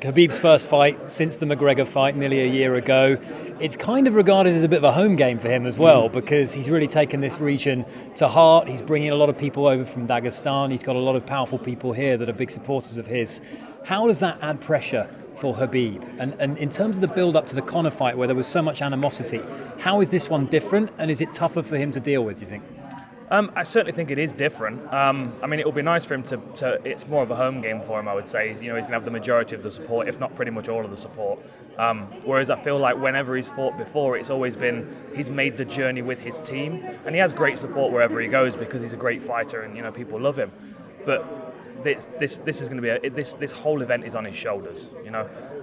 Khabib's first fight since the McGregor fight nearly a year ago. It's kind of regarded as a bit of a home game for him as well, because he's really taken this region to heart. He's bringing a lot of people over from Dagestan. He's got a lot of powerful people here that are big supporters of his. How does that add pressure for Khabib? And in terms of the build-up to the Conor fight, where there was so much animosity, how is this one different, and is it tougher for him to deal with, do you think? I certainly think it is different. I mean, it will be nice for him to it's more of a home game for him, I would say. He's going to have the majority of the support, if not pretty much all of the support. Whereas I feel like whenever he's fought before, it's always been, he's made the journey with his team, and he has great support wherever he goes because he's a great fighter and, people love him. But this is going to be this whole event is on his shoulders.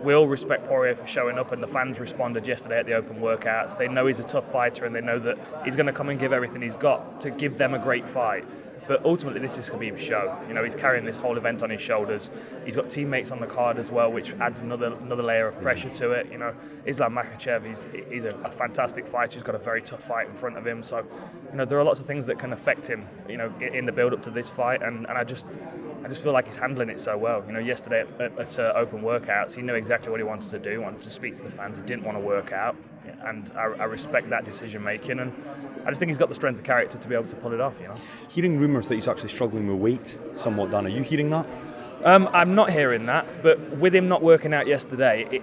We all respect Poirier for showing up, and the fans responded yesterday at the open workouts. They know he's a tough fighter, and they know that he's going to come and give everything he's got to give them a great fight. But ultimately, this is Khabib's show. He's carrying this whole event on his shoulders. He's got teammates on the card as well, which adds another layer of pressure to it. Islam Makhachev, he's a fantastic fighter. He's got a very tough fight in front of him. So, there are lots of things that can affect him, in the build-up to this fight. And I just feel like he's handling it so well. Yesterday at open workouts, he knew exactly what he wanted to do. He wanted to speak to the fans. He didn't want to work out. And I respect that decision making, and I just think he's got the strength of character to be able to pull it off. Hearing rumours that he's actually struggling with weight somewhat, Dan, are you hearing that? I'm not hearing that, but with him not working out yesterday,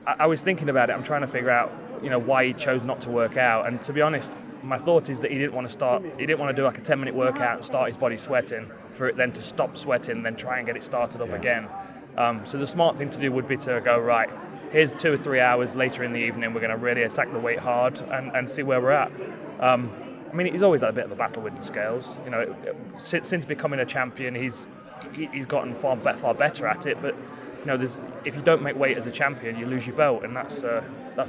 I was thinking about it. I'm trying to figure out, why he chose not to work out. And to be honest, my thought is that he didn't want to do like a 10-minute workout and start his body sweating, for it then to stop sweating, then try and get it started up again. So the smart thing to do would be to go, right, here's 2 or 3 hours later in the evening, we're going to really attack the weight hard and see where we're at. He's always had a bit of a battle with the scales. Since becoming a champion, he's gotten far better at it. But if you don't make weight as a champion, you lose your belt, and that's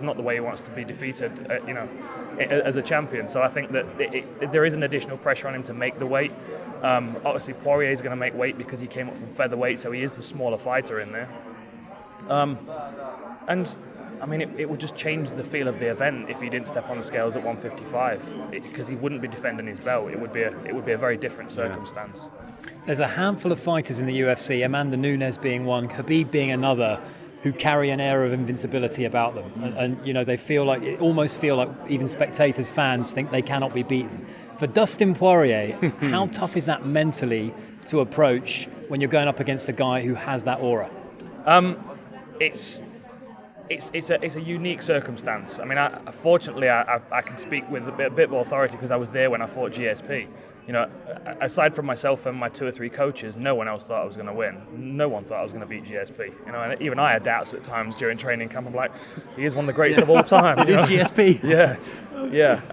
not the way he wants to be defeated. As a champion. So I think that there is an additional pressure on him to make the weight. Obviously, Poirier is going to make weight because he came up from featherweight, so he is the smaller fighter in there. It would just change the feel of the event if he didn't step on the scales at 155, because he wouldn't be defending his belt. It would be a very different circumstance. There's a handful of fighters in the UFC, Amanda Nunes being one, Khabib being another, who carry an air of invincibility about them, and they almost feel like even spectators, fans think they cannot be beaten. For Dustin Poirier, how tough is that mentally to approach when you're going up against a guy who has that aura? It's a unique circumstance. Fortunately, I can speak with a bit of authority because I was there when I fought GSP. Aside from myself and my 2 or 3 coaches, no one else thought I was going to win. No one thought I was going to beat GSP. And even I had doubts at times during training camp. I'm like, he is one of the greatest of all time. It is GSP. Yeah.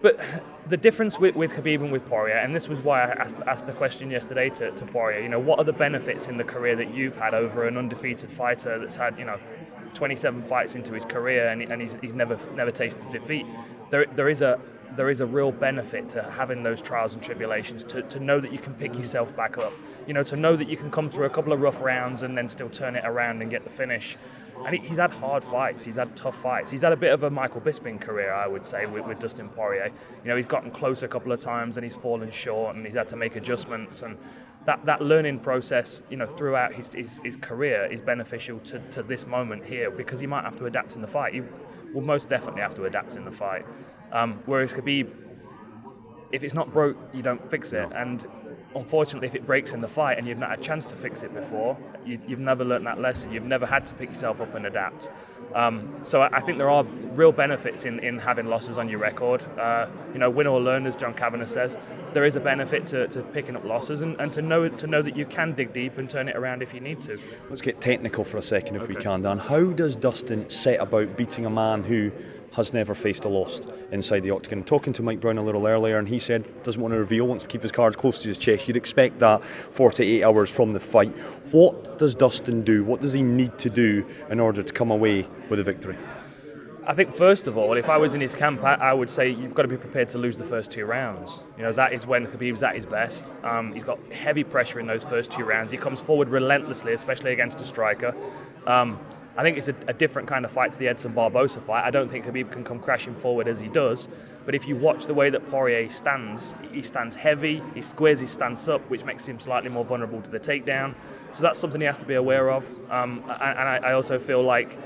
But the difference with Khabib and with Poirier, and this was why I asked the question yesterday to Poirier, what are the benefits in the career that you've had over an undefeated fighter that's had, 27 fights into his career and he's never tasted defeat? There is a real benefit to having those trials and tribulations, to know that you can pick yourself back up, to know that you can come through a couple of rough rounds and then still turn it around and get the finish. And he's had hard fights, he's had tough fights. He's had a bit of a Michael Bisping career, I would say, with Dustin Poirier. He's gotten close a couple of times and he's fallen short and he's had to make adjustments. And that learning process, throughout his career is beneficial to this moment here, because he might have to adapt in the fight. He will most definitely have to adapt in the fight. Whereas Khabib, if it's not broke, you don't fix it. And unfortunately, if it breaks in the fight and you've not had a chance to fix it before, you've never learnt that lesson. You've never had to pick yourself up and adapt. So I think there are real benefits in having losses on your record. Win or learn, as John Kavanagh says. There is a benefit to picking up losses and to know that you can dig deep and turn it around if you need to. Let's get technical for a second if we can, Dan. How does Dustin set about beating a man who has never faced a loss inside the octagon? Talking to Mike Brown a little earlier, and he said doesn't want to reveal, wants to keep his cards close to his chest. You'd expect that 48 hours from the fight. What does Dustin do? What does he need to do in order to come away with a victory? I think first of all, if I was in his camp, I would say you've got to be prepared to lose the first 2 rounds. That is when Khabib's at his best. He's got heavy pressure in those first 2 rounds. He comes forward relentlessly, especially against a striker. I think it's a different kind of fight to the Edson Barbosa fight. I don't think Khabib can come crashing forward as he does. But if you watch the way that Poirier stands, he stands heavy, he squares his stance up, which makes him slightly more vulnerable to the takedown. So that's something he has to be aware of. And I also feel like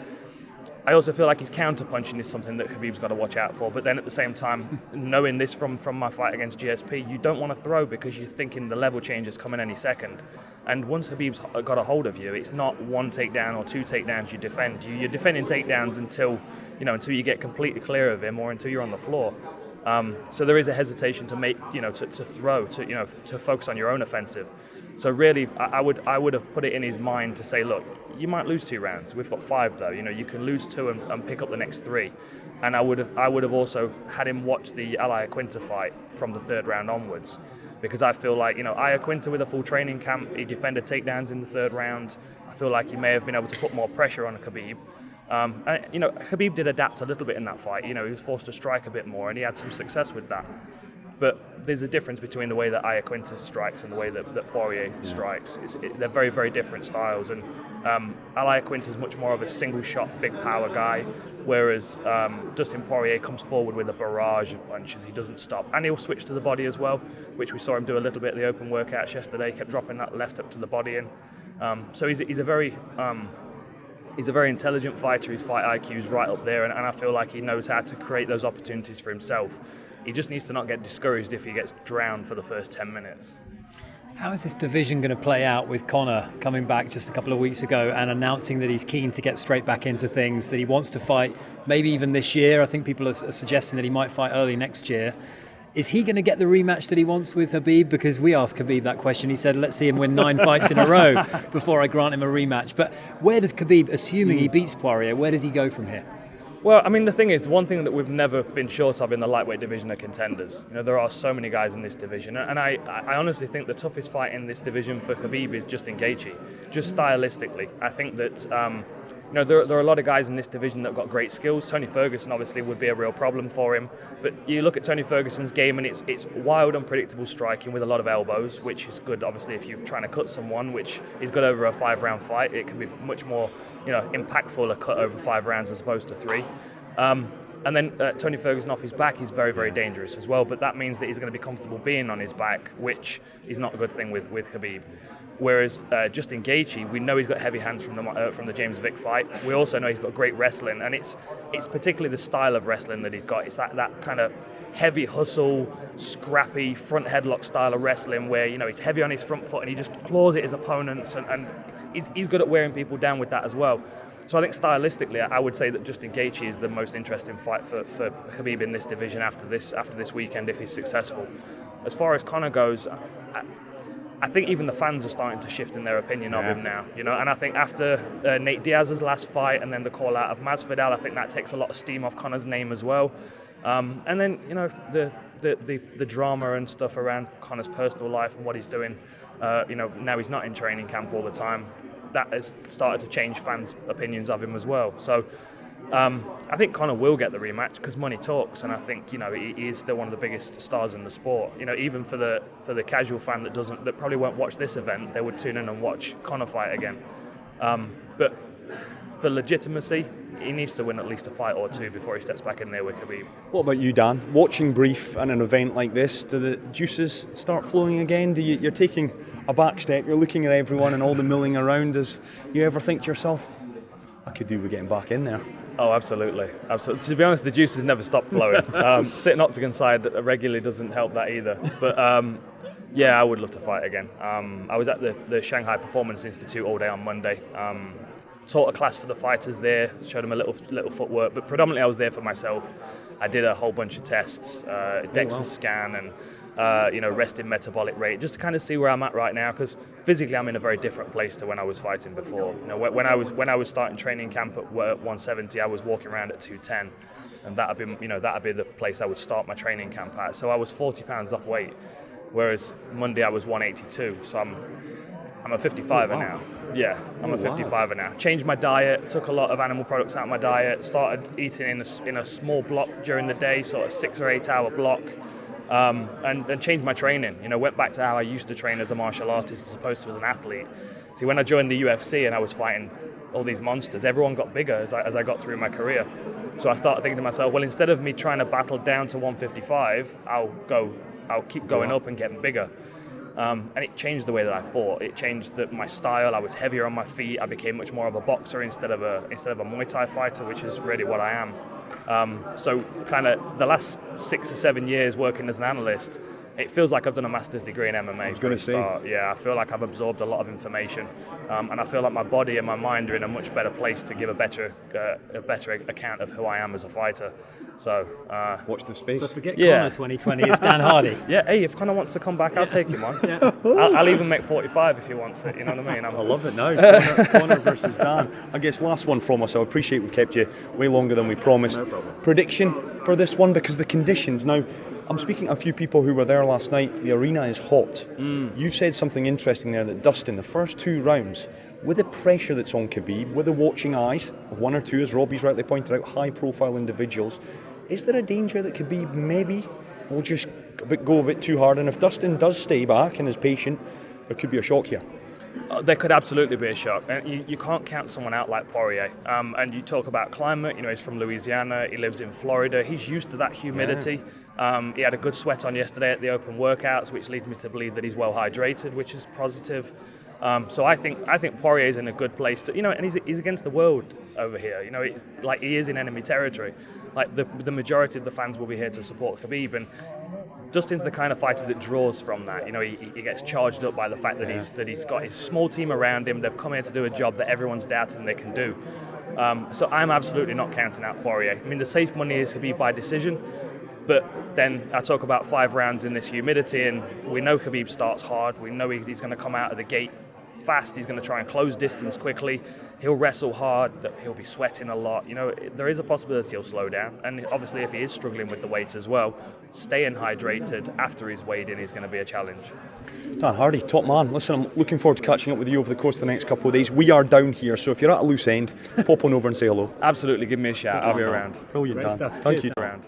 his counter-punching is something that Khabib's got to watch out for. But then at the same time, knowing this from my fight against GSP, you don't want to throw because you're thinking the level change is coming any second. And once Khabib's got a hold of you, it's not one takedown or two takedowns you defend. You're defending takedowns until you get completely clear of him or until you're on the floor. So there is a hesitation to make, to throw, to focus on your own offensive. So really, I would have put it in his mind to say, look, you might lose 2 rounds. We've got 5 though. You can lose 2 and pick up the next 3. And I would have also had him watch the Iaquinta fight from the 3rd round onwards, because I feel like Iaquinta with a full training camp, he defended takedowns in the 3rd round. I feel like he may have been able to put more pressure on Khabib. Khabib did adapt a little bit in that fight. He was forced to strike a bit more, and he had some success with that. But there's a difference between the way that Iaquinta strikes and the way that Poirier strikes. They're very, very different styles. And Iaquinta is much more of a single-shot, big power guy, whereas Dustin Poirier comes forward with a barrage of punches. He doesn't stop. And he'll switch to the body as well, which we saw him do a little bit at the open workouts yesterday. He kept dropping that left up to the body in. So he's a very intelligent fighter. His fight IQ is right up there, and I feel like he knows how to create those opportunities for himself. He just needs to not get discouraged if he gets drowned for the first 10 minutes. How is this division going to play out with Conor coming back just a couple of weeks ago and announcing that he's keen to get straight back into things, that he wants to fight maybe even this year? I think people are suggesting that he might fight early next year. Is he going to get the rematch that he wants with Khabib? Because we asked Khabib that question. He said, let's see him win 9 fights in a row before I grant him a rematch. But where does Khabib, assuming he beats Poirier, where does he go from here? Well, I mean, the thing is, one thing that we've never been short of in the lightweight division are contenders. There are so many guys in this division, and I honestly think the toughest fight in this division for Khabib is Justin Gaethje. Just stylistically, I think that there are a lot of guys in this division that have got great skills. Tony Ferguson obviously would be a real problem for him, but you look at Tony Ferguson's game and it's wild, unpredictable striking with a lot of elbows, which is good obviously if you're trying to cut someone, which is good over a 5-round fight. It can be much more impactful a cut over 5 rounds as opposed to 3. And then Tony Ferguson off his back is very, very dangerous as well, but that means that he's going to be comfortable being on his back, which is not a good thing with Khabib. Whereas Justin Gaethje, we know he's got heavy hands from the James Vick fight. We also know he's got great wrestling, and it's particularly the style of wrestling that he's got. It's that kind of heavy hustle, scrappy front headlock style of wrestling where he's heavy on his front foot and he just claws at his opponents, and he's good at wearing people down with that as well. So I think stylistically, I would say that Justin Gaethje is the most interesting fight for Khabib in this division after this weekend if he's successful. As far as Conor goes, I think even the fans are starting to shift in their opinion of him now, and I think after Nate Diaz's last fight and then the call out of Masvidal, I think that takes a lot of steam off Conor's name as well. And then the drama and stuff around Conor's personal life and what he's doing. Now he's not in training camp all the time. That has started to change fans' opinions of him as well. So I think Conor will get the rematch because money talks, and I think he is still one of the biggest stars in the sport. Even for the casual fan that probably won't watch this event, they would tune in and watch Conor fight again. But for legitimacy, he needs to win at least a fight or 2 before he steps back in there with Khabib. What about you, Dan? Watching brief in an event like this, do the juices start flowing again? You're taking a back step, you're looking at everyone and all the milling around. Does you ever think to yourself, I could do with getting back in there? Oh, absolutely. To be honest, the juices never stop flowing. Sitting octagon side regularly doesn't help that either. But yeah, I would love to fight again. I was at the Shanghai Performance Institute all day on Monday. Taught a class for the fighters there, showed them a little footwork, but predominantly I was there for myself. I did a whole bunch of tests, DEXA scan and resting metabolic rate, just to kind of see where I'm at right now, because physically I'm in a very different place to when I was fighting before. When I was starting training camp at 170, I was walking around at 210, and that'd be the place I would start my training camp at. So I was 40 pounds off weight, whereas Monday I was 182. So I'm a 55er now. Yeah, I'm a 55er now. Changed my diet, took a lot of animal products out of my diet, started eating in a small block during the day, sort of 6 or 8 hour block. And changed my training. Went back to how I used to train as a martial artist as opposed to as an athlete. See, when I joined the UFC and I was fighting all these monsters, everyone got bigger as I got through my career. So I started thinking to myself, well, instead of me trying to battle down to 155, I'll keep going up and getting bigger. And it changed the way that I fought. It changed my style. I was heavier on my feet. I became much more of a boxer instead of a Muay Thai fighter, which is really what I am. So kind of the last 6 or 7 years working as an analyst, it feels like I've done a master's degree in MMA. I was going to say. Yeah, I feel like I've absorbed a lot of information, and I feel like my body and my mind are in a much better place to give a better account of who I am as a fighter. So watch the space. So forget Conor 2020. It's Dan Hardy. Yeah, hey, if Conor wants to come back, I'll take him on. Yeah. I'll even make 45 if he wants it. You know what I mean? I love it now. Conor versus Dan. I guess last one from us. I appreciate we've kept you way longer than we promised. No problem. Prediction for this one, because the conditions now. I'm speaking to a few people who were there last night. The arena is hot. You've said something interesting there that Dustin, the first 2 rounds, with the pressure that's on Khabib, with the watching eyes of 1 or 2, as Robbie's rightly pointed out, high-profile individuals, is there a danger that Khabib maybe will just go a bit too hard? And if Dustin does stay back and is patient, there could be a shock here. There could absolutely be a shock. You can't count someone out like Poirier. And you talk about climate, he's from Louisiana, he lives in Florida, he's used to that humidity. Yeah. He had a good sweat on yesterday at the open workouts, which leads me to believe that he's well hydrated, which is positive. So I think Poirier's in a good place to, and he's against the world over here. It's like he is in enemy territory. Like the majority of the fans will be here to support Khabib, and Dustin's the kind of fighter that draws from that. He gets charged up by the fact that he's got his small team around him. They've come here to do a job that everyone's doubting they can do. So I'm absolutely not counting out Poirier. I mean, the safe money is Khabib by decision, but then I talk about 5 rounds in this humidity, and we know Khabib starts hard. We know he's going to come out of the gate fast. He's going to try and close distance quickly. He'll wrestle hard. He'll be sweating a lot. There is a possibility he'll slow down. And obviously, if he is struggling with the weight as well, staying hydrated after he's weighed in is going to be a challenge. Dan Hardy, top man. Listen, I'm looking forward to catching up with you over the course of the next couple of days. We are down here, so if you're at a loose end, pop on over and say hello. Absolutely, give me a shout. I'll be around. Brilliant, Dan. Stuff. Thank Cheers, you. Dan. Around.